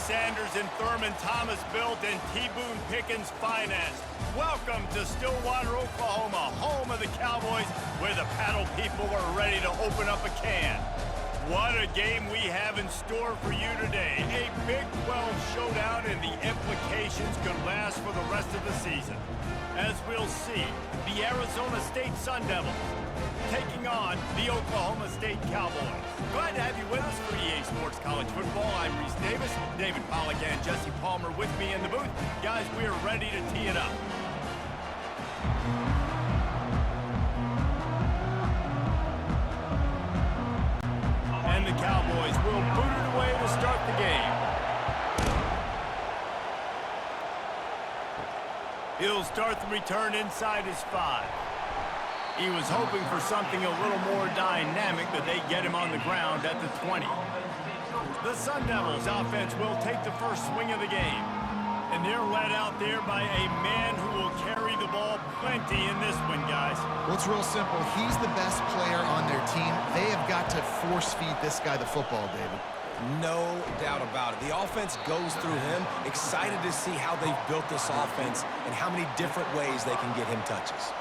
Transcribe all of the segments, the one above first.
Sanders and Thurman Thomas built and T. Boone Pickens financed. Welcome to Stillwater, Oklahoma, home of the Cowboys, where the paddle people are ready to open up a can. What a game we have in store for you today. A Big 12 showdown, and the implications could last for the rest of the season. As we'll see, the Arizona State Sun Devils taking on the Oklahoma State Cowboys. Glad to have you with us for EA Sports College Football. I'm Reese Davis, David Pollack and Jesse Palmer with me in the booth. Guys, we are ready to tee it up. And the Cowboys will boot it away to start the game. He'll start the return inside his 5. He was hoping for something a little more dynamic, but they get him on the ground at the 20. The Sun Devils offense will take the first swing of the game. And they're led out there by a man who will carry the ball plenty in this one, guys. Well, it's real simple. He's the best player on their team. They have got to force-feed this guy the football, David. No doubt about it. The offense goes through him. Excited to see how they've built this offense and how many different ways they can get him touches.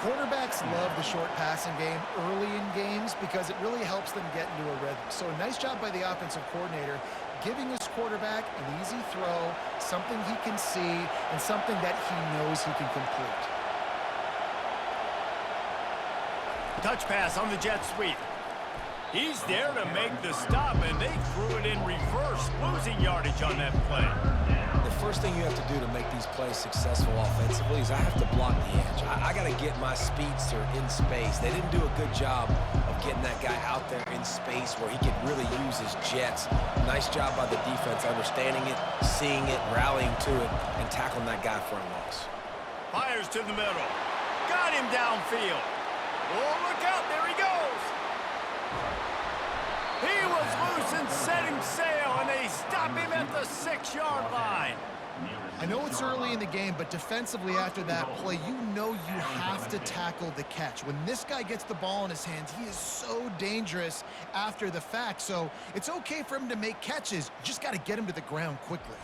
Quarterbacks love the short passing game early in games because it really helps them get into a rhythm. So a nice job by the offensive coordinator giving his quarterback an easy throw, something he can see, and something that he knows he can complete. Touch pass on the jet sweep. He's there to make the stop, and they threw it in reverse, losing yardage on that play. The first thing you have to do to make these plays successful offensively is I have to block the edge. I got to get my speedster in space. They didn't do a good job of getting that guy out there in space where he could really use his jets. Nice job by the defense understanding it, seeing it, rallying to it, and tackling that guy for a loss. Fires to the middle. Got him downfield. Oh, look out. There he goes. He was loose and setting sail, and they stop him at the 6-yard line. I know it's early in the game, but defensively after that play, you know you have to tackle the catch. When this guy gets the ball in his hands, he is so dangerous after the fact. So it's okay for him to make catches. You just got to get him to the ground quickly.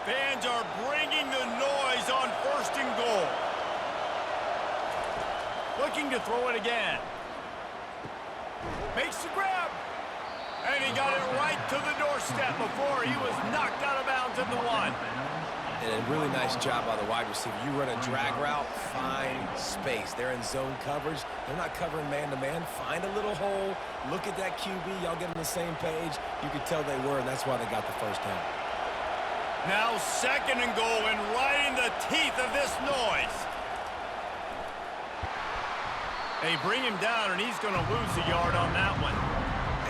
Fans are bringing the noise on 1st and goal. Looking to throw it again. Makes the grab. And he got it right to the doorstep before he was knocked out of bounds at the 1. And a really nice job by the wide receiver. You run a drag route, find space. They're in zone coverage. They're not covering man-to-man. Find a little hole. Look at that QB. Y'all get on the same page. You could tell they were, and that's why they got the first down. Now 2nd and goal, and right in the teeth of this noise. They bring him down, and he's going to lose a yard on that one.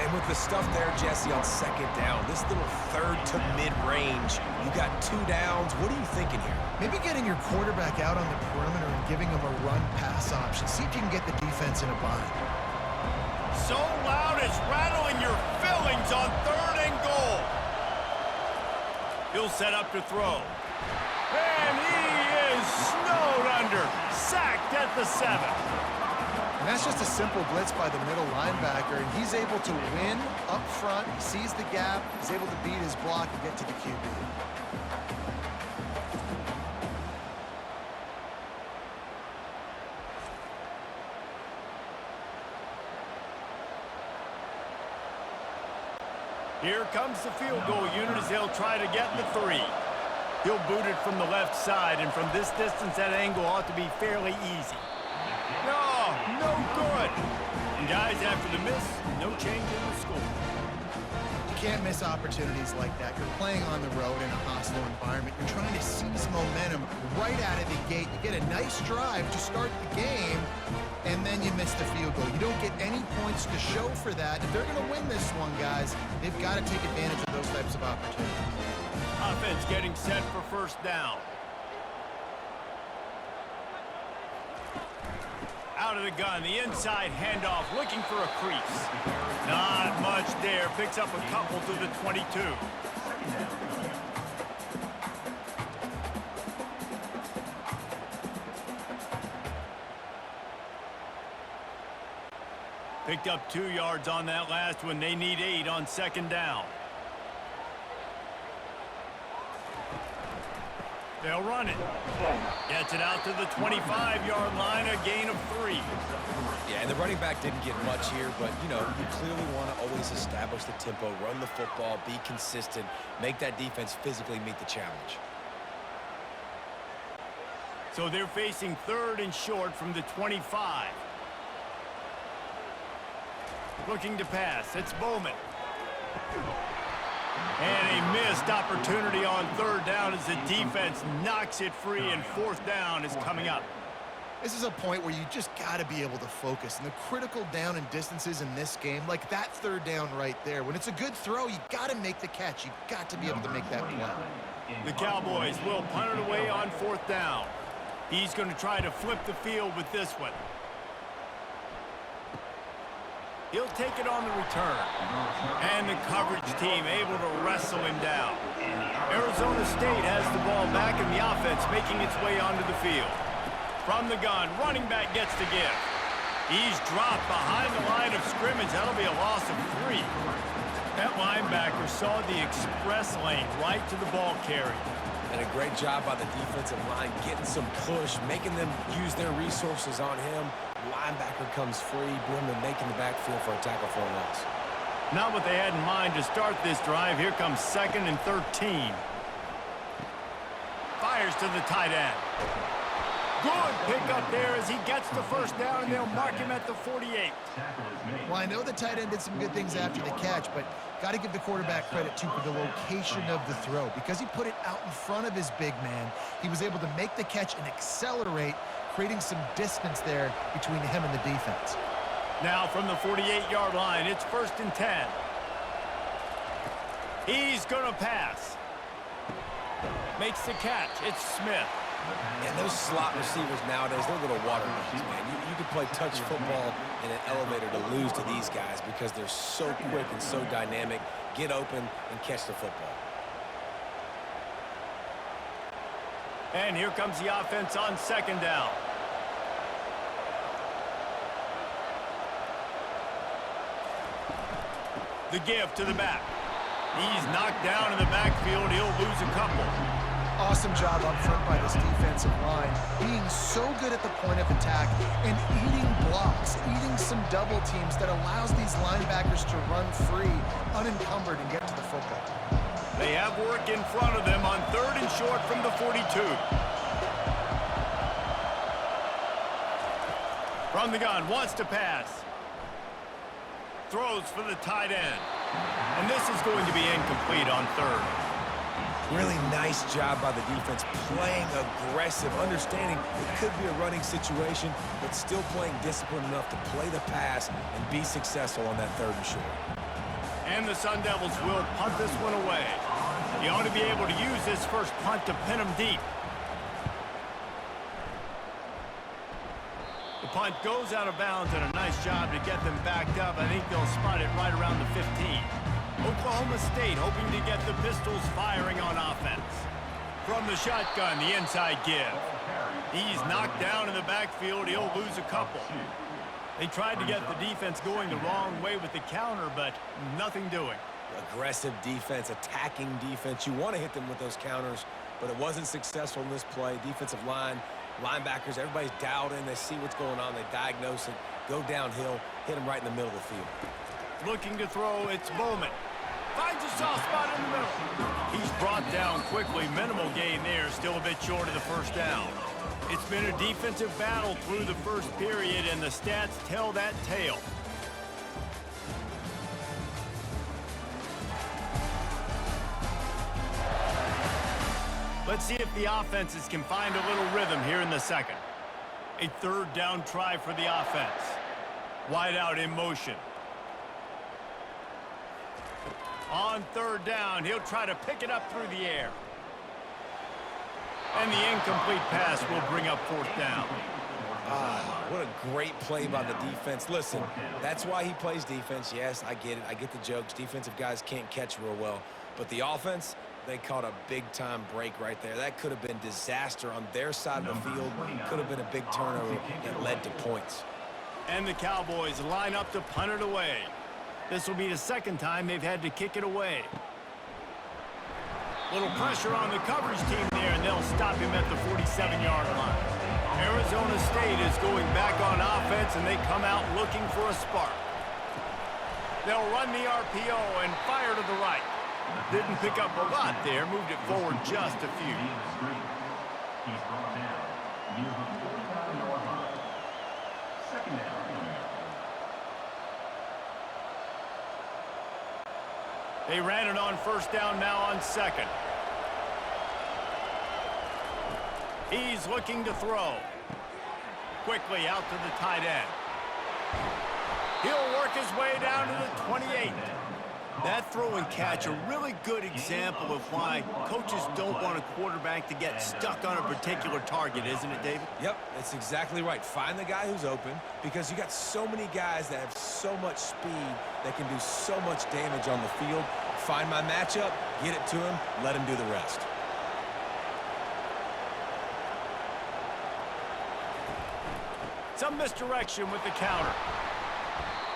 And with the stuff there, Jesse, on 2nd down, this little 3rd to mid-range, you got 2 downs. What are you thinking here? Maybe getting your quarterback out on the perimeter and giving him a run-pass option. See if you can get the defense in a bind. So loud it's rattling your fillings on 3rd and goal. He'll set up to throw. And he is snowed under. Sacked at the 7. And that's just a simple blitz by the middle linebacker, and he's able to win up front. He sees the gap. He's able to beat his block and get to the QB. Here comes the field goal unit as they'll try to get the 3. He'll boot it from the left side, and from this distance, that angle ought to be fairly easy. No good. And guys, after the miss, no change in the score. You can't miss opportunities like that. You're playing on the road in a hostile environment. You're trying to seize momentum right out of the gate. You get a nice drive to start the game, and then you miss the field goal. You don't get any points to show for that. If they're going to win this one, guys, they've got to take advantage of those types of opportunities. Offense getting set for 1st down. Out of the gun, the inside handoff, looking for a crease. Not much there. Picks up a couple to the 22. Picked up 2 yards on that last one. They need 8 on second down. They'll run it. Gets it out to the 25-yard line, a gain of 3. Yeah, and the running back didn't get much here, but, you know, you clearly want to always establish the tempo, run the football, be consistent, make that defense physically meet the challenge. So they're facing 3rd and short from the 25. Looking to pass. It's Bowman. And a missed opportunity on 3rd down as the defense knocks it free, and 4th down is coming up. This is a point where you just got to be able to focus. And the critical down and distances in this game, like that 3rd down right there, when it's a good throw, you got to make the catch. You got to be able to make that play. The Cowboys will punt it away on 4th down. He's going to try to flip the field with this one. He'll take it on the return. And the coverage team able to wrestle him down. Arizona State has the ball back, and the offense making its way onto the field. From the gun, running back gets the gift. He's dropped behind the line of scrimmage. That'll be a loss of 3. That linebacker saw the express lane right to the ball carrier. And a great job by the defensive line getting some push, making them use their resources on him. Linebacker comes free, Brimley making the backfield for a tackle for a loss. Not what they had in mind to start this drive. Here comes 2nd and 13. Fires to the tight end. Good pickup there as he gets the 1st down, and they'll mark him at the 48. Well, I know the tight end did some good things after the catch, but got to give the quarterback credit, too, for the location of the throw. Because he put it out in front of his big man, he was able to make the catch and accelerate, creating some distance there between him and the defense. Now from the 48-yard line, it's 1st and 10. He's going to pass. Makes the catch. It's Smith. And those slot receivers nowadays, they're little water bugs, man. You can play touch football in an elevator to lose to these guys because they're so quick and so dynamic. Get open and catch the football. And here comes the offense on 2nd down. The give to the back. He's knocked down in the backfield. He'll lose a couple. Awesome job up front by this defensive line, being so good at the point of attack and eating blocks, eating some double teams that allows these linebackers to run free, unencumbered, and get to the football. They have work in front of them on 3rd and short from the 42. From the gun, wants to pass. Throws for the tight end. And this is going to be incomplete on 3rd. Really nice job by the defense, playing aggressive, understanding it could be a running situation, but still playing disciplined enough to play the pass and be successful on that 3rd and short. And the Sun Devils will punt this one away. You ought to be able to use this first punt to pin them deep. The punt goes out of bounds, and a nice job to get them backed up. I think they'll spot it right around the 15. Oklahoma State hoping to get the Pistols firing on offense. From the shotgun, the inside give. He's knocked down in the backfield. He'll lose a couple. They tried to get the defense going the wrong way with the counter, but nothing doing. Aggressive defense, attacking defense. You want to hit them with those counters, but it wasn't successful in this play. Defensive line, linebackers, everybody's dialed in. They see what's going on. They diagnose it, go downhill, hit them right in the middle of the field. Looking to throw, it's Bowman. Finds a soft spot in the middle. He's brought down quickly. Minimal gain there, still a bit short of the 1st down. It's been a defensive battle through the 1st period, and the stats tell that tale. Let's see if the offenses can find a little rhythm here in the 2nd. A 3rd down try for the offense. Wide out in motion. On 3rd down, he'll try to pick it up through the air. And the incomplete pass will bring up 4th down. What a great play by the defense. Listen, that's why he plays defense. Yes, I get it. I get the jokes. Defensive guys can't catch real well. But the offense, they caught a big-time break right there. That could have been disaster on their side of the field. Could have been a big turnover that led to points. And the Cowboys line up to punt it away. This will be the second time they've had to kick it away. Little pressure on the coverage team there, and they'll stop him at the 47-yard line. Arizona State is going back on offense, and they come out looking for a spark. They'll run the RPO and fire to the right. Didn't pick up a lot there, moved it forward just a few. He's brought down. Near the 45-yard line. Second down. They ran it on first down, now on second. He's looking to throw. Quickly out to the tight end. He'll work his way down to the 28. That throw and catch, a really good example of why coaches don't want a quarterback to get stuck on a particular target, isn't it, David? Yep, that's exactly right. Find the guy who's open, because you got so many guys that have so much speed that can do so much damage on the field. Find my matchup, get it to him, let him do the rest. Some misdirection with the counter.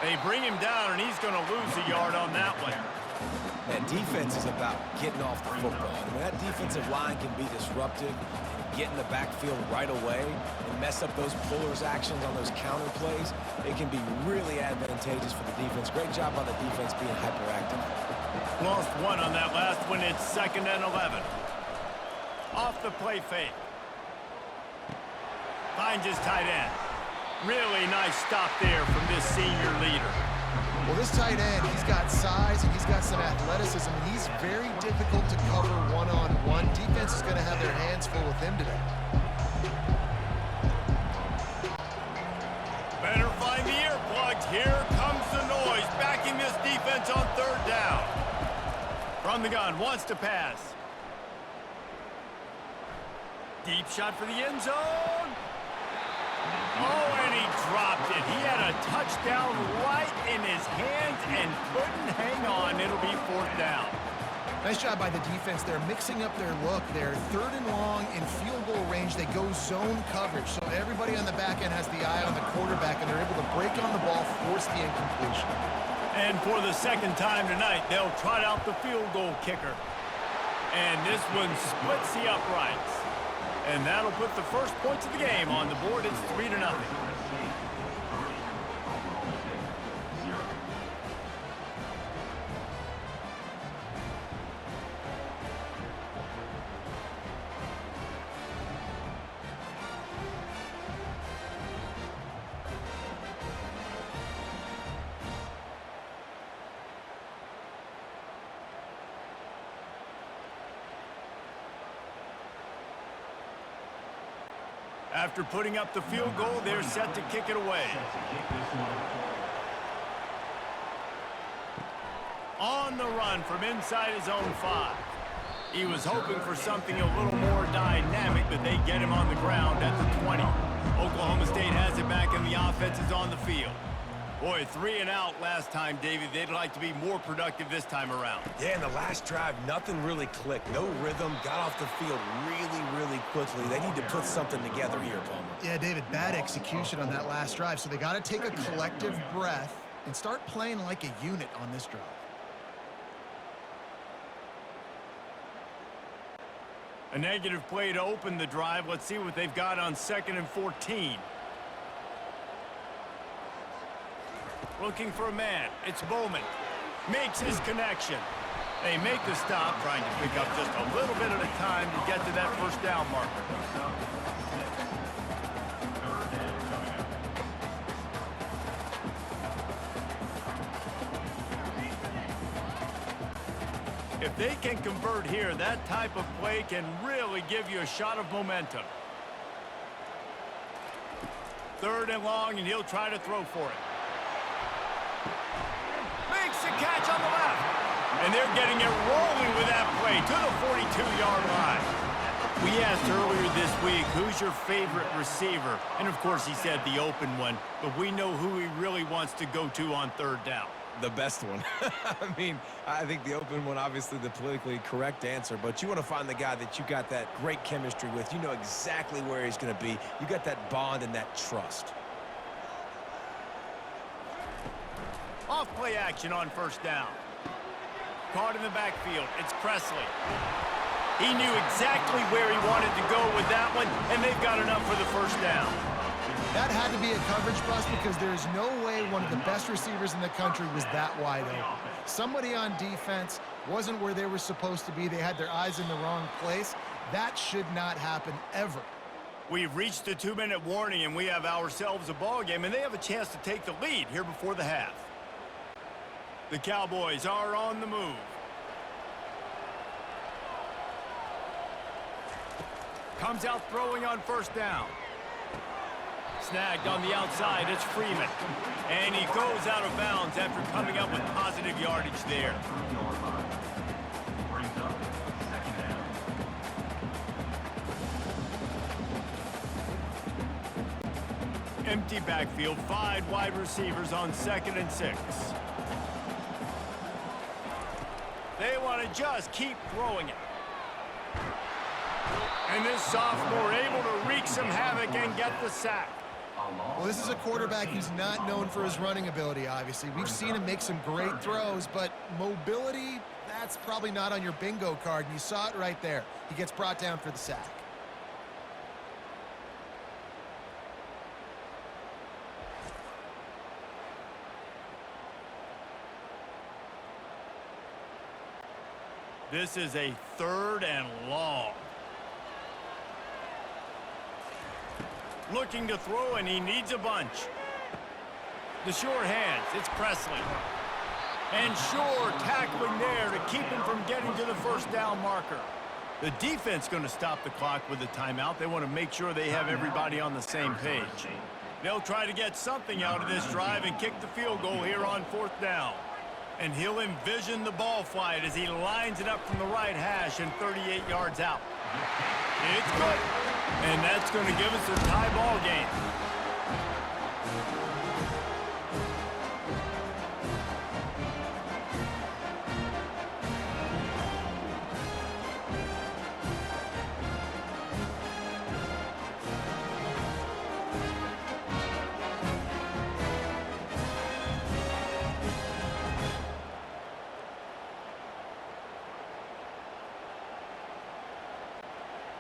They bring him down, and he's going to lose a yard on that one. That defense is about getting off the football. I mean, that defensive line can be disruptive, get in the backfield right away, and mess up those pullers actions on those counter plays. It can be really advantageous for the defense. Great job by the defense being hyperactive. Lost one on that last one. It's 2nd and 11. Off the play fake. Finds his tight end. Really nice stop there from this senior leader. Well, this tight end, he's got size and he's got some athleticism. He's very difficult to cover one-on-one. Defense is going to have their hands full with him today. Better find the earplugs. Here comes the noise, backing this defense on 3rd down. From the gun, wants to pass. Deep shot for the end zone. Oh, and he dropped it. He had a touchdown right in his hands and couldn't hang on. It'll be 4th down. Nice job by the defense. They're mixing up their look. They're 3rd and long in field goal range. They go zone coverage. So everybody on the back end has the eye on the quarterback, and they're able to break on the ball, force the incompletion. And for the second time tonight, they'll trot out the field goal kicker. And this one splits the uprights. And that'll put the first points of the game on the board. It's 3-0. After putting up the field goal, they're set to kick it away. On the run from inside his own 5. He was hoping for something a little more dynamic, but they get him on the ground at the 20. Oklahoma State has it back, and the offense is on the field. Boy, 3 and out last time, David. They'd like to be more productive this time around. Yeah, in the last drive, nothing really clicked. No rhythm, got off the field really quickly. They need to put something together here, Palmer. Yeah, David, bad execution on that last drive. So they got to take a collective breath and start playing like a unit on this drive. A negative play to open the drive. Let's see what they've got on 2nd and 14. Looking for a man. It's Bowman. Makes his connection. They make the stop, trying to pick up just a little bit at a time to get to that 1st down marker. If they can convert here, that type of play can really give you a shot of momentum. 3rd and long, and he'll try to throw for it. Makes the catch on the left. And they're getting it rolling with that play to the 42-yard line. We asked earlier this week, who's your favorite receiver? And, of course, he said the open one, but we know who he really wants to go to on third down. The best one. I mean, I think the open one, obviously the politically correct answer, but you want to find the guy that you got that great chemistry with. You know exactly where he's going to be. You got that bond and that trust. Off play action on first down. Caught in the backfield. It's Presley. He knew exactly where he wanted to go with that one, and they've got enough for the first down. That had to be a coverage bust because there is no way one of the best receivers in the country was that wide open. Somebody on defense wasn't where they were supposed to be. They had their eyes in the wrong place. That should not happen ever. We've reached the 2-minute warning, and we have ourselves a ball game, and they have a chance to take the lead here before the half. The Cowboys are on the move. Comes out throwing on first down. Snagged on the outside, it's Freeman. And he goes out of bounds after coming up with positive yardage there. Brings up second down. Empty backfield, 5 wide receivers on 2nd and 6. They want to just keep throwing it. And this sophomore able to wreak some havoc and get the sack. Well, this is a quarterback who's not known for his running ability, obviously. We've seen him make some great throws, but mobility, that's probably not on your bingo card, and you saw it right there. He gets brought down for the sack. This is a 3rd and long. Looking to throw, and he needs a bunch. The sure hands, it's Presley. And Shore tackling there to keep him from getting to the first down marker. The defense going to stop the clock with a timeout. They want to make sure they have everybody on the same page. They'll try to get something out of this drive and kick the field goal here on 4th down. And he'll envision the ball flight as he lines it up from the right hash and 38 yards out. It's good. And that's going to give us a tie ball game.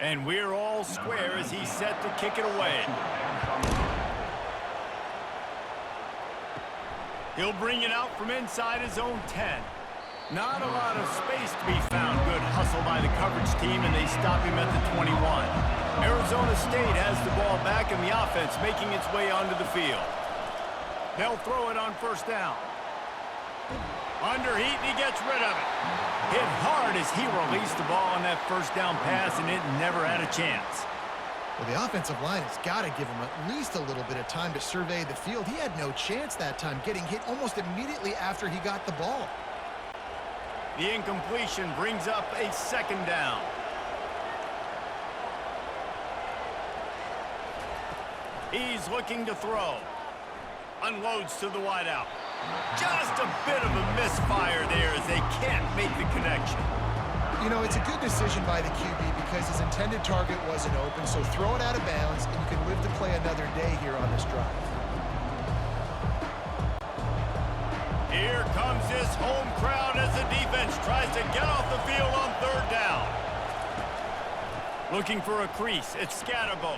And we're all square as he's set to kick it away. He'll bring it out from inside his own 10. Not a lot of space to be found. Good hustle by the coverage team, and they stop him at the 21. Arizona State has the ball back, and the offense making its way onto the field. They'll throw it on first down. Underheat, and he gets rid of it. Hit hard as he released the ball on that first down pass, and it never had a chance. Well, the offensive line has got to give him at least a little bit of time to survey the field. He had no chance that time, getting hit almost immediately after he got the ball. The incompletion brings up a 2nd down. He's looking to throw. Unloads to the wideout. Just a bit of a misfire there as they can't make the connection. You know, it's a good decision by the QB because his intended target wasn't open, so throw it out of bounds, and you can live to play another day here on this drive. Here comes this home crowd as the defense tries to get off the field on 3rd down. Looking for a crease, it's Scatterbo.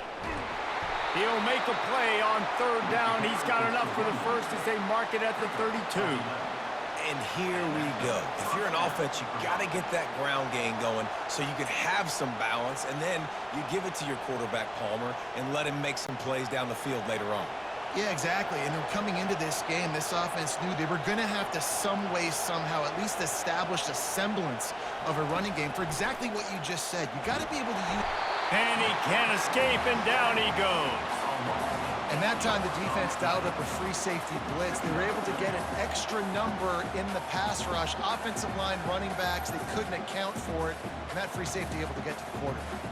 He'll make a play on 3rd down. He's got enough for the first as they mark it at the 32. And here we go. If you're an offense, you got to get that ground game going so you can have some balance, and then you give it to your quarterback, Palmer, and let him make some plays down the field later on. Yeah, exactly. And then coming into this game, this offense knew they were going to have to some way, somehow, at least establish a semblance of a running game for exactly what you just said. You got to be able to use... And he can't escape, and down he goes. And that time the defense dialed up a free safety blitz. They were able to get an extra number in the pass rush. Offensive line, running backs, they couldn't account for it. And that free safety able to get to the quarterback.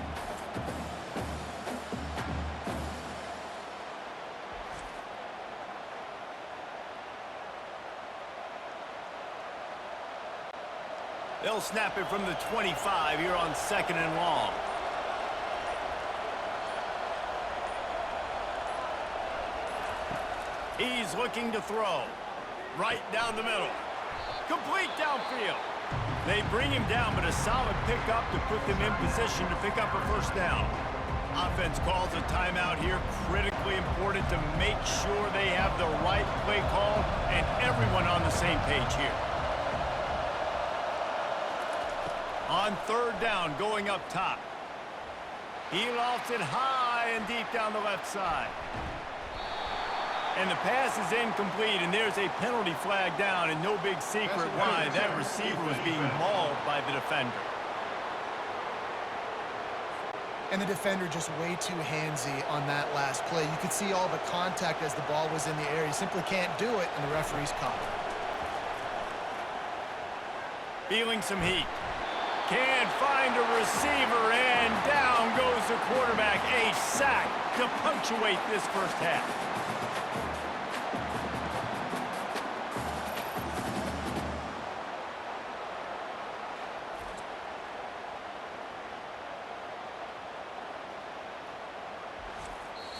They'll snap it from the 25 here on 2nd and long. He's looking to throw. Right down the middle. Complete downfield. They bring him down, but a solid pickup to put them in position to pick up a first down. Offense calls a timeout here. Critically important to make sure they have the right play call and everyone on the same page here. On 3rd down, going up top. He lofts it high and deep down the left side. And the pass is incomplete, and there's a penalty flag down, and no big secret why. That receiver was being mauled by the defender. And the defender just way too handsy on that last play. You could see all the contact as the ball was in the air. He simply can't do it, and the referee's caught it. Feeling some heat. Can't find a receiver, and down goes the quarterback. A sack to punctuate this first half.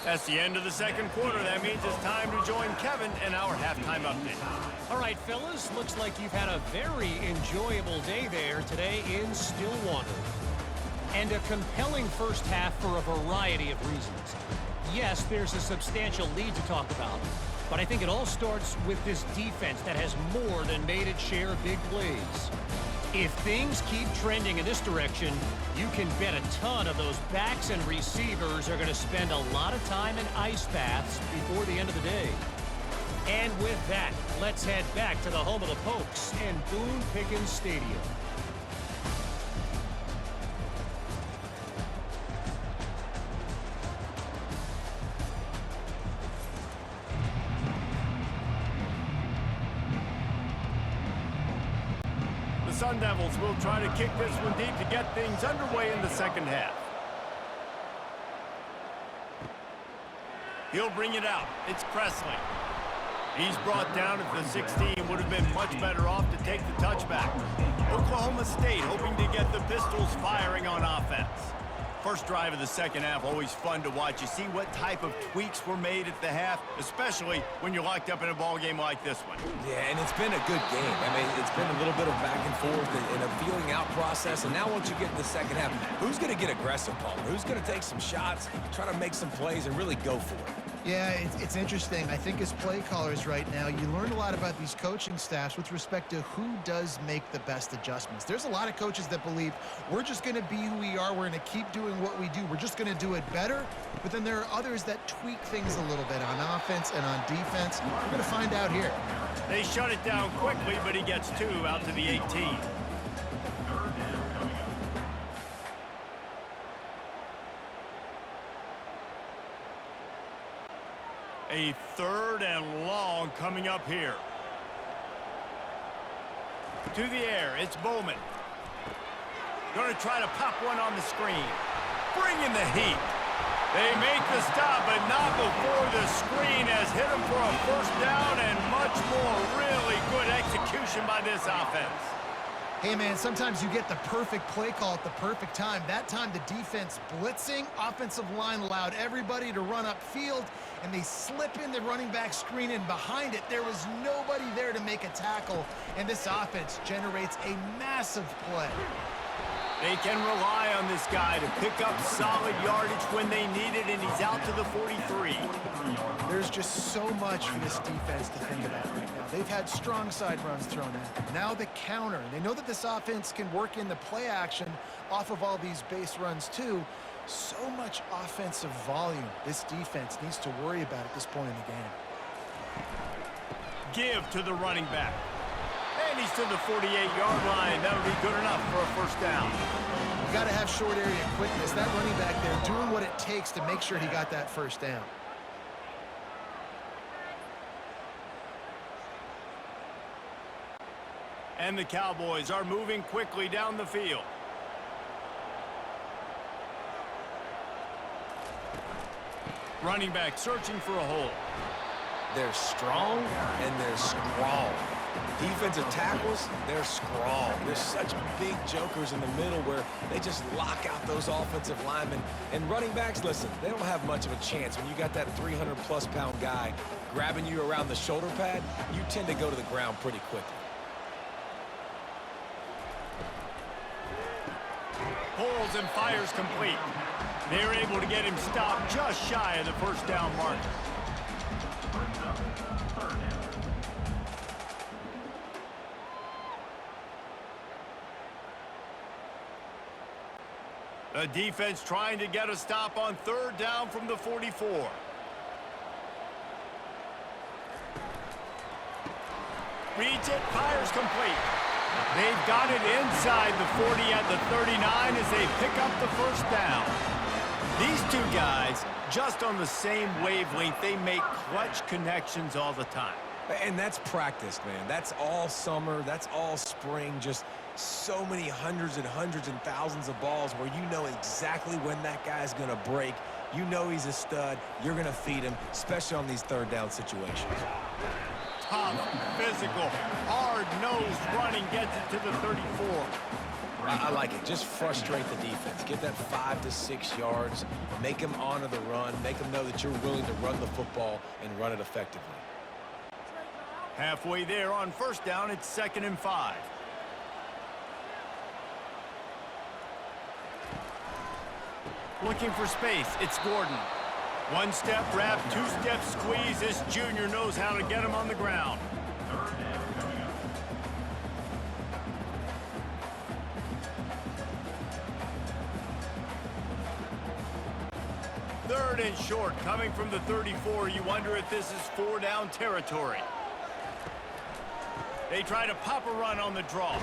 That's the end of the 2nd quarter. That means it's time to join Kevin in our halftime update. All right, fellas, looks like you've had a very enjoyable day there today in Stillwater. And a compelling first half for a variety of reasons. Yes, there's a substantial lead to talk about, but I think it all starts with this defense that has more than made its share of big plays. If things keep trending in this direction, you can bet a ton of those backs and receivers are going to spend a lot of time in ice baths before the end of the day. And with that, let's head back to the home of the Pokes and Boone Pickens Stadium. Sun Devils will try to kick this one deep to get things underway in the second half. He'll bring it out. It's Presley. He's brought down at the 16. Would have been much better off to take the touchback. Oklahoma State hoping to get the Pistols firing on offense. First drive of the second half, always fun to watch. You see what type of tweaks were made at the half, especially when you're locked up in a ball game like this one. Yeah, and it's been a good game. I mean, it's been a little bit of back and forth and a feeling out process. And now once you get in the second half, who's going to get aggressive, Paul? Who's going to take some shots, try to make some plays, and really go for it? Yeah, it's interesting. I think as play callers right now, you learn a lot about these coaching staffs with respect to who does make the best adjustments. There's a lot of coaches that believe we're just going to be who we are. We're going to keep doing what we do. We're just going to do it better. But then there are others that tweak things a little bit on offense and on defense. We're going to find out here. They shut it down quickly, but he gets 2 out to the 18. A 3rd and long coming up here. To the air, it's Bowman. Going to try to pop one on the screen. Bring in the heat. They make the stop, but not before the screen has hit them for a first down and much more. Really good execution by this offense. Hey, man, sometimes you get the perfect play call at the perfect time. That time, the defense blitzing, offensive line allowed everybody to run upfield, and they slip in the running back screen, and behind it, there was nobody there to make a tackle, and this offense generates a massive play. They can rely on this guy to pick up solid yardage when they need it, and he's out to the 43. There's just so much for this defense to think about right now. They've had strong side runs thrown in. Now the counter. They know that this offense can work in the play action off of all these base runs too. So much offensive volume this defense needs to worry about at this point in the game. Give to the running back. And he's to the 48-yard line. That'll be good enough for a first down. You got to have short area quickness. That running back there doing what it takes to make sure he got that first down. And the Cowboys are moving quickly down the field. Running back searching for a hole. They're strong and they're strong. Defensive tackles, they're strong. There's such big jokers in the middle where they just lock out those offensive linemen. And running backs, listen, they don't have much of a chance. When you got that 300-plus pound guy grabbing you around the shoulder pad, you tend to go to the ground pretty quickly. Pulls and fires complete. They're able to get him stopped just shy of the first down mark. The defense trying to get a stop on third down from the 44. Reads it, fires complete. They've got it inside the 40 at the 39 as they pick up the first down. These two guys, just on the same wavelength, they make clutch connections all the time. And that's practice, man. That's all summer. That's all spring. Just so many hundreds and thousands of balls where you know exactly when that guy's going to break. You know he's a stud. You're going to feed him, especially on these third down situations. Tough, physical, hard-nosed running gets it to the 34. I like it. Just frustrate the defense. Get that 5 to 6 yards. Make them honor the run. Make them know that you're willing to run the football and run it effectively. Halfway there on first down, it's 2nd and 5. Looking for space, it's Gordon. One step wrap, 2-step squeeze. This junior knows how to get him on the ground. Third and short, coming from the 34. You wonder if this is 4-down territory. They try to pop a run on the draw.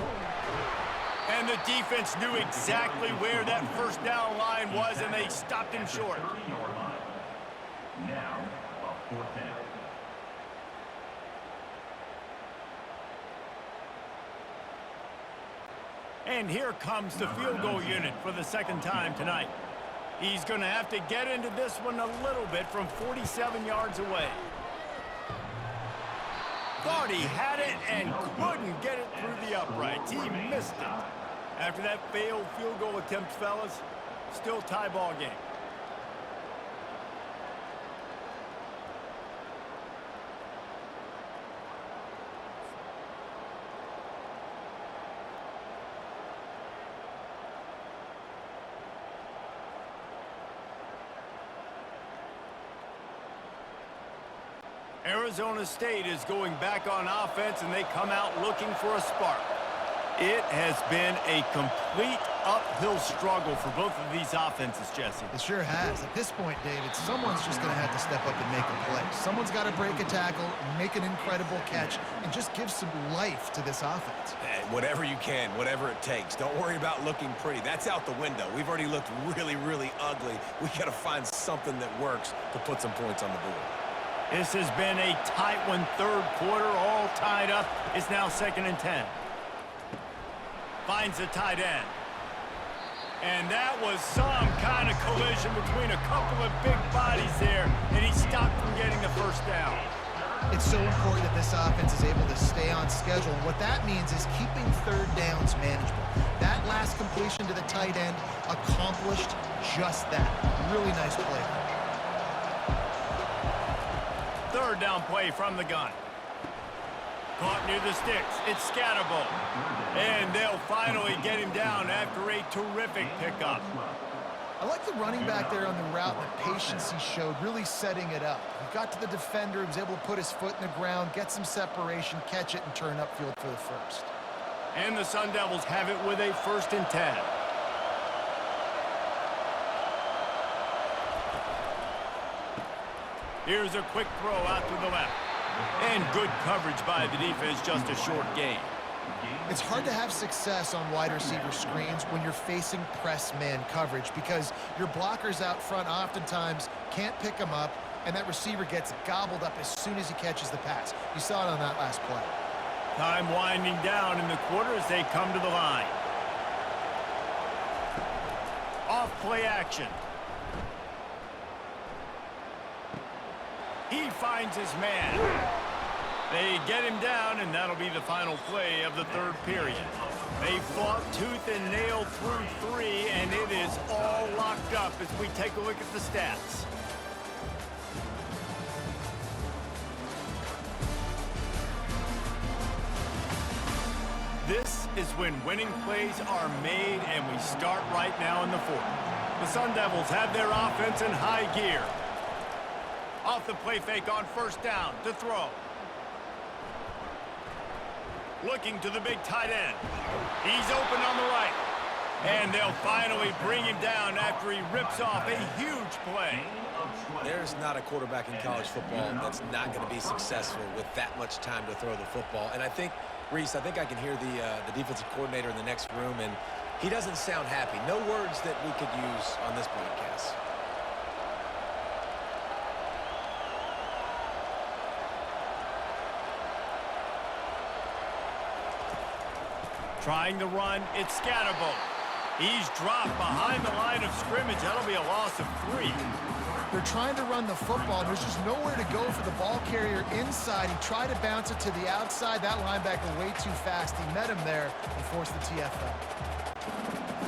And the defense knew exactly where that first down line was, and they stopped him short. Now, a 4th down. And here comes the field goal unit for the second time tonight. He's going to have to get into this one a little bit from 47 yards away. Thought he had it and couldn't get it through the uprights. He missed it. After that failed field goal attempt, fellas, still tie ball game. Arizona State is going back on offense, and they come out looking for a spark. It has been a complete uphill struggle for both of these offenses, Jesse. It sure has. At this point, David, someone's just going to have to step up and make a play. Someone's got to break a tackle, make an incredible catch, and just give some life to this offense. Whatever you can, whatever it takes. Don't worry about looking pretty. That's out the window. We've already looked really, really ugly. We got to find something that works to put some points on the board. This has been a tight one, third quarter, all tied up. It's now 2nd and 10. Finds the tight end. And that was some kind of collision between a couple of big bodies there, and he stopped from getting the first down. It's so important that this offense is able to stay on schedule. And what that means is keeping third downs manageable. That last completion to the tight end accomplished just that. Really nice play. Third down play from the gun. Caught near the sticks. It's Scatterbo. And they'll finally get him down after a terrific pickup. I like the running back there on the route and the patience he showed, really setting it up. He got to the defender, he was able to put his foot in the ground, get some separation, catch it, and turn upfield for the first. And the Sun Devils have it with a 1st and 10. Here's a quick throw out to the left. And good coverage by the defense, just a short gain. It's hard to have success on wide receiver screens when you're facing press man coverage because your blockers out front oftentimes can't pick them up, and that receiver gets gobbled up as soon as he catches the pass. You saw it on that last play. Time winding down in the quarter as they come to the line. Off play action. He finds his man. They get him down, and that'll be the final play of the third period. They fought tooth and nail through 3, and it is all locked up as we take a look at the stats. This is when winning plays are made, and we start right now in the fourth. The Sun Devils have their offense in high gear. Off the play fake on first down to throw. Looking to the big tight end. He's open on the right. And they'll finally bring him down after he rips off a huge play. There's not a quarterback in college football that's not going to be successful with that much time to throw the football. And I think, Reese, I can hear the defensive coordinator in the next room, and he doesn't sound happy. No words that we could use on this broadcast. Trying to run, it's Scatterbo. He's dropped behind the line of scrimmage. That'll be a loss of 3. They're trying to run the football. There's just nowhere to go for the ball carrier inside. He tried to bounce it to the outside. That linebacker way too fast. He met him there and forced the TFL.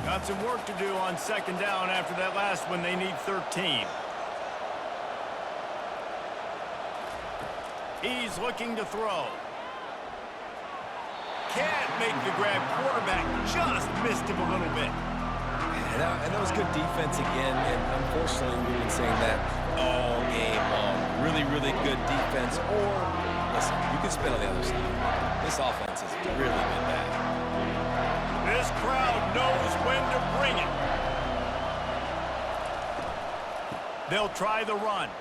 Got some work to do on second down after that last one. They need 13. He's looking to throw. Can't make the grab. Quarterback just missed him a little bit. And that was good defense again, and unfortunately we've been saying that all game long. Really, really good defense. Or, listen, you can spin on the other side. This offense has really been bad. This crowd knows when to bring it. They'll try the run.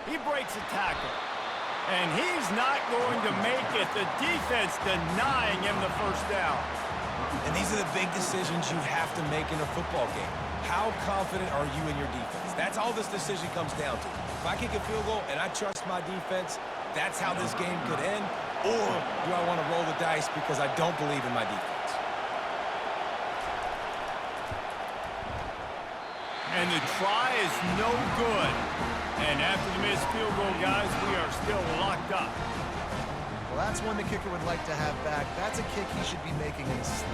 He breaks a tackle. And he's not going to make it. The defense denying him the first down. And these are the big decisions you have to make in a football game. How confident are you in your defense? That's all this decision comes down to. If I kick a field goal and I trust my defense, that's how this game could end. Or do I want to roll the dice because I don't believe in my defense? And the try is no good. And after the missed field goal, guys, we are still locked up. Well, that's one the kicker would like to have back. That's a kick he should be making in his sleep.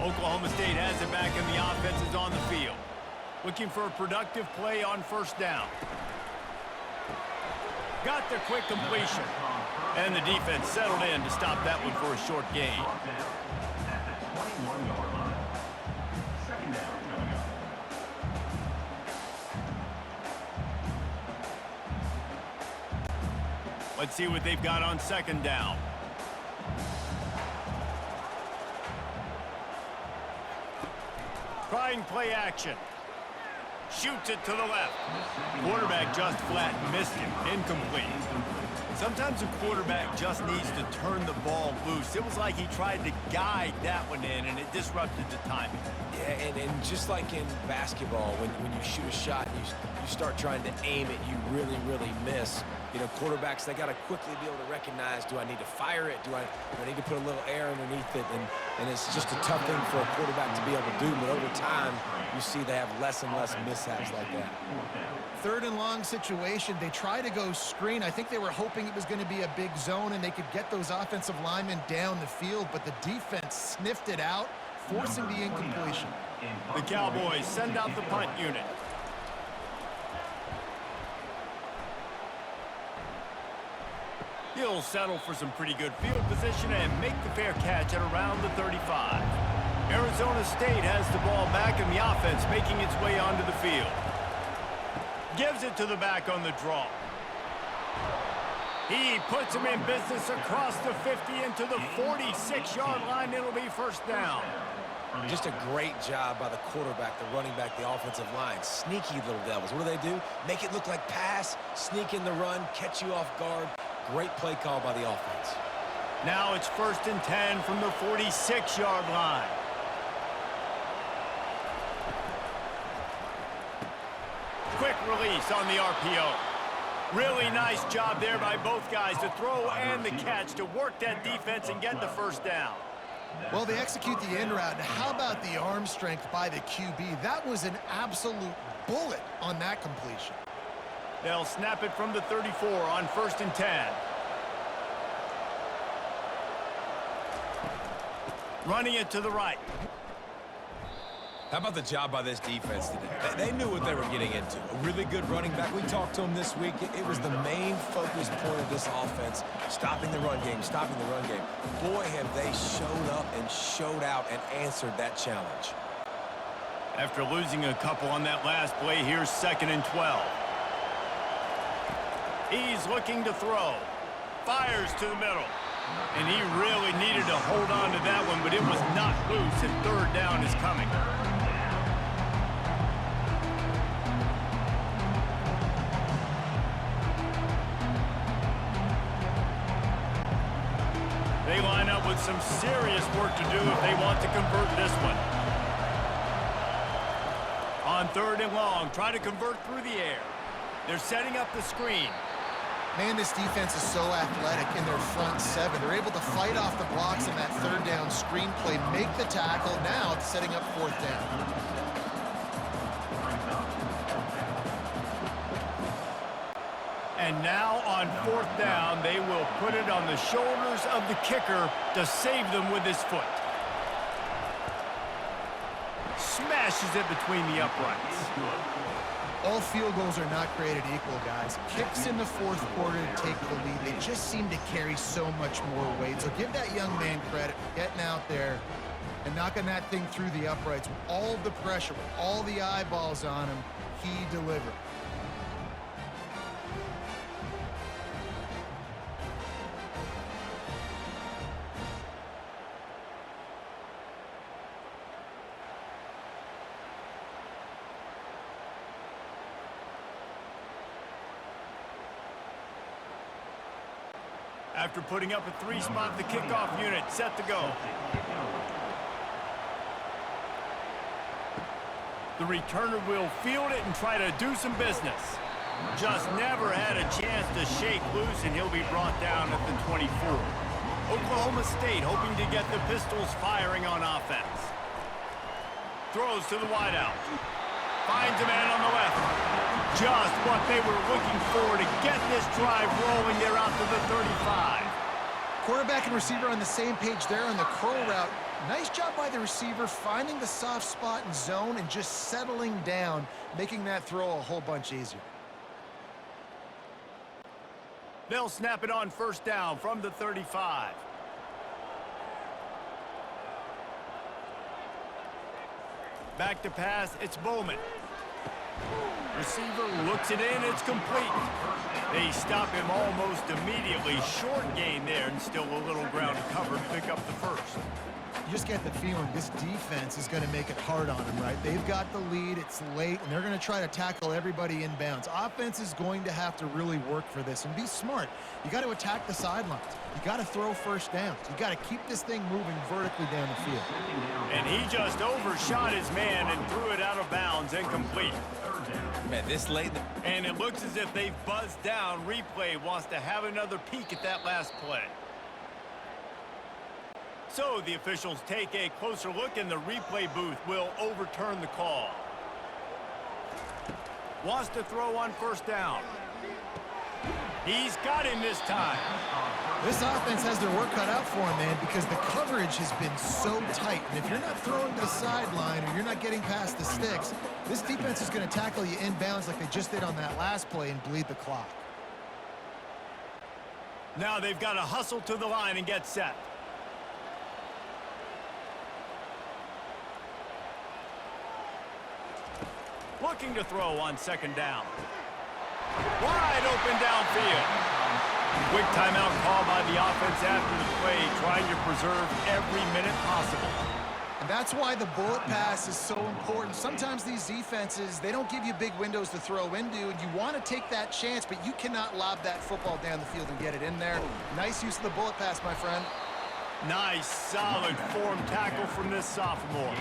Oklahoma State has it back, and the offense is on the field. Looking for a productive play on first down. Got the quick completion. And the defense settled in to stop that one for a short gain. At the 21-yard line. Second down coming up. Let's see what they've got on second down. Trying play action. Shoots it to the left. Quarterback just flat missed him. Incomplete. Sometimes a quarterback just needs to turn the ball loose. It was like he tried to guide that one in, and it disrupted the timing. Yeah, and just like in basketball, when you shoot a shot, you start trying to aim it, you really, really miss. You know, quarterbacks, they got to quickly be able to recognize, do I need to fire it? Do I need to put a little air underneath it? And it's just a tough thing for a quarterback to be able to do. But over time, you see they have less and less mishaps like that. Third and long situation. They try to go screen. I think they were hoping it was going to be a big zone and they could get those offensive linemen down the field, but the defense sniffed it out, forcing the incompletion. The Cowboys send out the punt unit. He'll settle for some pretty good field position and make the fair catch at around the 35. Arizona State has the ball back and the offense making its way onto the field. Gives it to the back on the draw. He puts him in business across the 50 into the 46-yard line. It'll be first down. Just a great job by the quarterback, the running back, the offensive line. Sneaky little devils. What do? Make it look like pass, sneak in the run, catch you off guard. Great play call by the offense. Now it's 1st and 10 from the 46-yard line. Quick release on the RPO. Really nice job there by both guys to throw and the catch to work that defense and get the first down. Well, they execute the in route. How about the arm strength by the QB? That was an absolute bullet on that completion. They'll snap it from the 34 on 1st and 10. Running it to the right. How about the job by this defense today? They knew what they were getting into. A really good running back. We talked to him this week. It was the main focus point of this offense, stopping the run game, stopping the run game. Boy, have they showed up and showed out and answered that challenge. After losing a couple on that last play, here's 2nd and 12. He's looking to throw. Fires to the middle. And he really needed to hold on to that one, but it was not loose, and 3rd down is coming. They line up with some serious work to do if they want to convert this one. On 3rd and long, try to convert through the air. They're setting up the screen. Man, this defense is so athletic in their front 7. They're able to fight off the blocks in that 3rd down screen play, make the tackle. Now it's setting up 4th down. And now on 4th down, they will put it on the shoulders of the kicker to save them with his foot. Smashes it between the uprights. All field goals are not created equal, guys. Kicks in the 4th quarter to take the lead. They just seem to carry so much more weight. So give that young man credit for getting out there and knocking that thing through the uprights with all of the pressure, with all the eyeballs on him. He delivered. After putting up a 3-spot, the kickoff unit set to go. The returner will field it and try to do some business. Just never had a chance to shake loose, and he'll be brought down at the 24. Oklahoma State hoping to get the Pistols firing on offense. Throws to the wideout. Finds a man on the left. Just what they were looking for to get this drive rolling. They're out to the 35. Quarterback and receiver on the same page there on the curl route. Nice job by the receiver finding the soft spot and zone and just settling down, making that throw a whole bunch easier. They'll snap it on 1st down from the 35. Back to pass, it's Bowman. Receiver looks it in, it's complete. They stop him almost immediately. Short gain there and still a little ground to cover to pick up the 1st. You just get the feeling this defense is going to make it hard on them, right? They've got the lead, it's late, and they're going to try to tackle everybody inbounds. Offense is going to have to really work for this and be smart. You got to attack the sidelines. You got to throw 1st downs. You got to keep this thing moving vertically down the field. And he just overshot his man and threw it out of bounds, incomplete. Man, this late. And it looks as if they've buzzed down. Replay wants to have another peek at that last play. So the officials take a closer look, and the replay booth will overturn the call. Wants to throw on 1st down. He's got him this time. This offense has their work cut out for them, man, because the coverage has been so tight. And if you're not throwing to the sideline or you're not getting past the sticks, this defense is going to tackle you inbounds like they just did on that last play and bleed the clock. Now they've got to hustle to the line and get set. Looking to throw on 2nd down. Wide open downfield. Quick timeout call by the offense after the play, trying to preserve every minute possible. And that's why the bullet pass is so important. Sometimes these defenses, they don't give you big windows to throw into, and you want to take that chance, but you cannot lob that football down the field and get it in there. Nice use of the bullet pass, my friend. Nice, solid form tackle from this sophomore.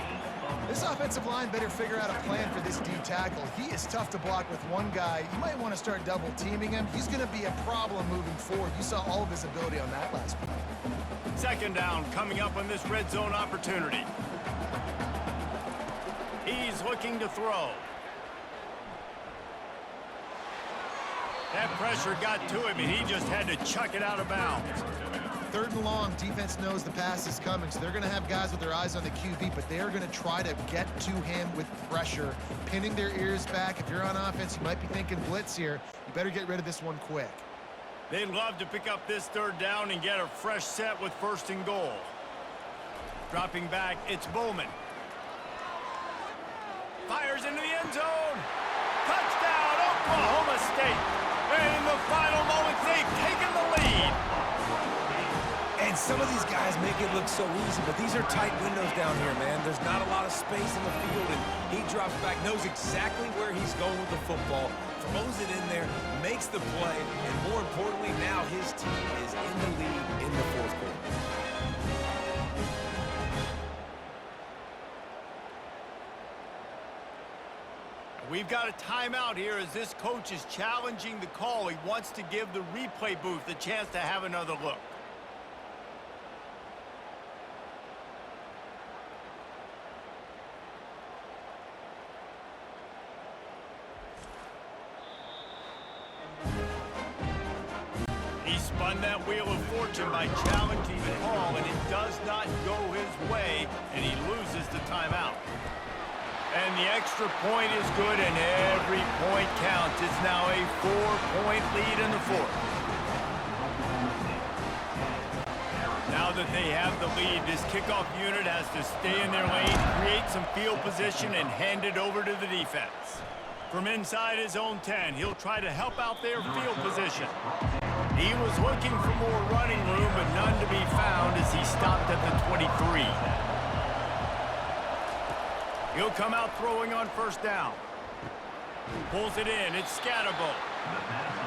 This offensive line better figure out a plan for this D tackle. He is tough to block with one guy. You might want to start double teaming him. He's going to be a problem moving forward. You saw all of his ability on that last play. Second down coming up on this red zone opportunity. He's looking to throw. That pressure got to him, and he just had to chuck it out of bounds. Third and long, defense knows the pass is coming, so they're going to have guys with their eyes on the QB, but they are going to try to get to him with pressure, pinning their ears back. If you're on offense, you might be thinking blitz here. You better get rid of this one quick. They'd love to pick up this third down and get a fresh set with first and goal. Dropping back, it's Bowman. Fires into the end zone. Touchdown, Oklahoma State. And in the final moments, they've taken the lead. And some of these guys make it look so easy, but these are tight windows down here, man. There's not a lot of space in the field, and he drops back, knows exactly where he's going with the football, throws it in there, makes the play, and more importantly, now his team is in the lead in the fourth quarter. We've got a timeout here as this coach is challenging the call. He wants to give the replay booth a chance to have another look. He spun that wheel of fortune by challenging the call, and it does not go his way, and he loses the timeout. And the extra point is good, and every point counts. It's now a 4-point lead in the fourth. Now that they have the lead, this kickoff unit has to stay in their lane, create some field position, and hand it over to the defense. From inside his own 10, he'll try to help out their field position. He was looking for more running room, but none to be found as he stopped at the 23. He'll come out throwing on first down. Pulls it in. It's Scatterbo.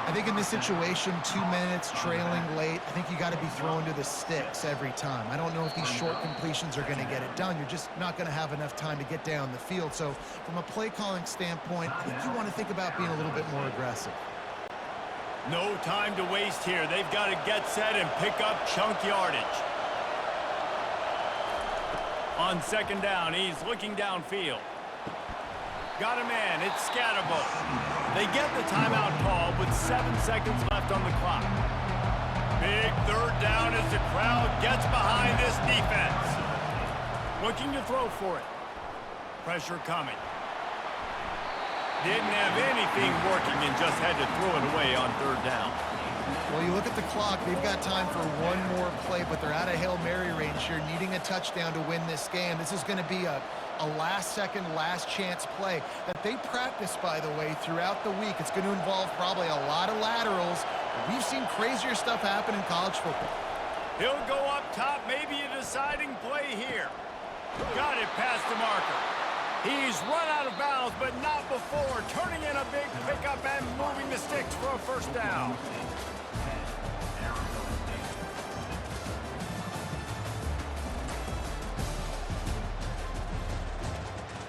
I think in this situation, 2 minutes trailing late, I think you got to be throwing to the sticks every time. I don't know if these short completions are going to get it done. You're just not going to have enough time to get down the field. So from a play calling standpoint, I think you want to think about being a little bit more aggressive. No time to waste here. They've got to get set and pick up chunk yardage. On second down, he's looking downfield. Got a man, it's Scatterbo. They get the timeout call with 7 seconds left on the clock. Big third down as the crowd gets behind this defense. Looking to throw for it. Pressure coming. Didn't have anything working and just had to throw it away on third down. Well, you look at the clock, they've got time for one more play, but they're out of Hail Mary range here, needing a touchdown to win this game. This is going to be a last-second, last-chance play that they practice, by the way, throughout the week. It's going to involve probably a lot of laterals. We've seen crazier stuff happen in college football. He'll go up top, maybe a deciding play here. Got it past the marker. He's run out of bounds, but not before turning in a big pickup and moving the sticks for a first down.